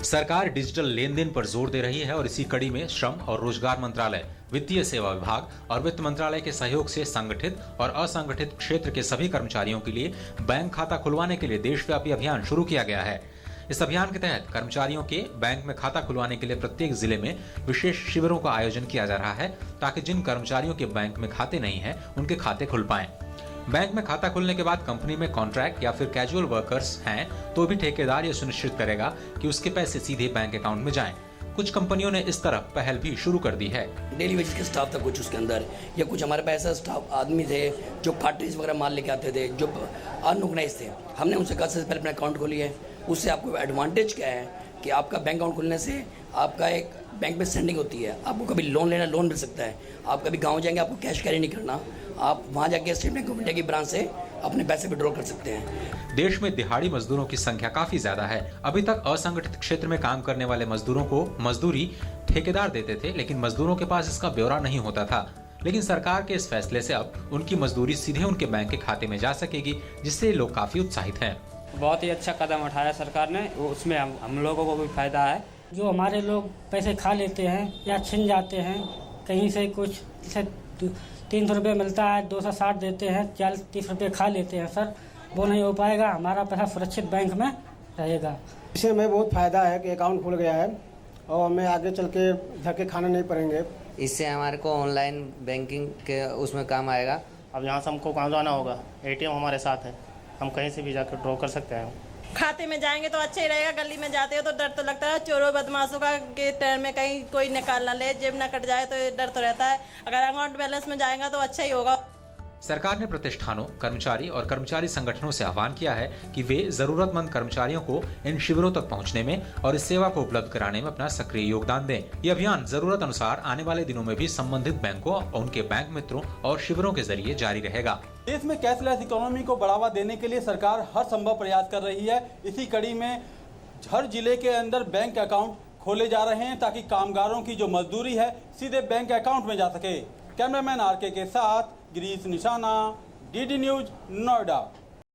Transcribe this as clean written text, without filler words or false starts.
सरकार डिजिटल लेन देन पर जोर दे रही है और इसी कड़ी में श्रम और रोजगार मंत्रालय, वित्तीय सेवा विभाग और वित्त मंत्रालय के सहयोग से संगठित और असंगठित क्षेत्र के सभी कर्मचारियों के लिए बैंक खाता खुलवाने के लिए देशव्यापी अभियान शुरू किया गया है। इस अभियान के तहत कर्मचारियों के बैंक में खाता खुलवाने के लिए प्रत्येक जिले में विशेष शिविरों का आयोजन किया जा रहा है, ताकि जिन कर्मचारियों के बैंक में खाते नहीं हैं, उनके खाते खुल पाएं। बैंक में खाता खुलने के बाद कंपनी में कॉन्ट्रैक्ट या फिर कैजुअल वर्कर्स हैं तो भी ठेकेदार ये सुनिश्चित करेगा कि उसके पैसे सीधे बैंक अकाउंट में जाएं। कुछ कंपनियों ने इस तरफ पहल भी शुरू कर दी है। डेली वेजेस के स्टाफ था कुछ उसके अंदर, या कुछ हमारे पास ऐसा स्टाफ आदमी थे जो कार्ट्रिज वगैरह माल लेके आते थे, जो अनऑर्गेनाइज थे। हमने उनसे कहा सबसे पहले अपना अकाउंट खोलिए। उससे आपको एडवांटेज क्या है कि आपका बैंक अकाउंट खुलने से आपका एक बैंक में स्टैंडिंग होती है, आपको कभी लोन लेना लोन मिल सकता है। आप कभी गाँव जाएंगे आपको कैश कैरी नहीं करना, आप वहाँ जाके स्टेट बैंक ऑफ इंडिया की ब्रांच से अपने पैसे विड्रॉ कर सकते हैं। देश में दिहाड़ी मजदूरों की संख्या काफी ज्यादा है। अभी तक असंगठित क्षेत्र में काम करने वाले मजदूरों को मजदूरी ठेकेदार देते थे, लेकिन मजदूरों के पास इसका ब्यौरा नहीं होता था। लेकिन सरकार के इस फैसले से अब उनकी मजदूरी सीधे उनके बैंक के खाते में जा सकेगी, जिससे लोग काफी उत्साहित हैं। बहुत ही अच्छा कदम उठाया सरकार ने, उसमें हम लोगों को भी फायदा है। जो हमारे लोग पैसे खा लेते हैं या छिन जाते हैं कहीं से, कुछ 300 रुपये मिलता है, 260 देते हैं, 40-30 रुपये खा लेते हैं सर, वो नहीं हो पाएगा। हमारा पैसा सुरक्षित बैंक में रहेगा। इससे हमें बहुत फ़ायदा है कि अकाउंट खुल गया है और हमें आगे चल के धक्के खाने नहीं पड़ेंगे। इससे हमारे को ऑनलाइन बैंकिंग के उसमें काम आएगा। अब यहाँ से हमको कहाँ जाना होगा, ATM हमारे साथ है, हम कहीं से भी जाकर ड्रॉ कर सकते हैं। खाते में जाएंगे तो अच्छा ही रहेगा। गली में जाते हो तो डर तो लगता है चोरों बदमाशों का के टाइम में कहीं कोई निकाल ना ले, जेब ना कट जाए, तो डर तो रहता है। अगर अकाउंट बैलेंस में जाएगा तो अच्छा ही होगा। सरकार ने प्रतिष्ठानों, कर्मचारी और कर्मचारी संगठनों से आह्वान किया है कि वे जरूरतमंद कर्मचारियों को इन शिविरों तक पहुंचने में और इस सेवा को उपलब्ध कराने में अपना सक्रिय योगदान दें। ये अभियान जरूरत अनुसार आने वाले दिनों में भी संबंधित बैंकों और उनके बैंक मित्रों और शिविरों के जरिए जारी रहेगा। देश में कैशलेस इकोनॉमी को बढ़ावा देने के लिए सरकार हर संभव प्रयास कर रही है। इसी कड़ी में हर जिले के अंदर बैंक अकाउंट खोले जा रहे हैं, ताकि कामगारों की जो मजदूरी है सीधे बैंक अकाउंट में जा सके। कैमरामैन RK के साथ गिरीश निशाना, DD न्यूज, नोएडा।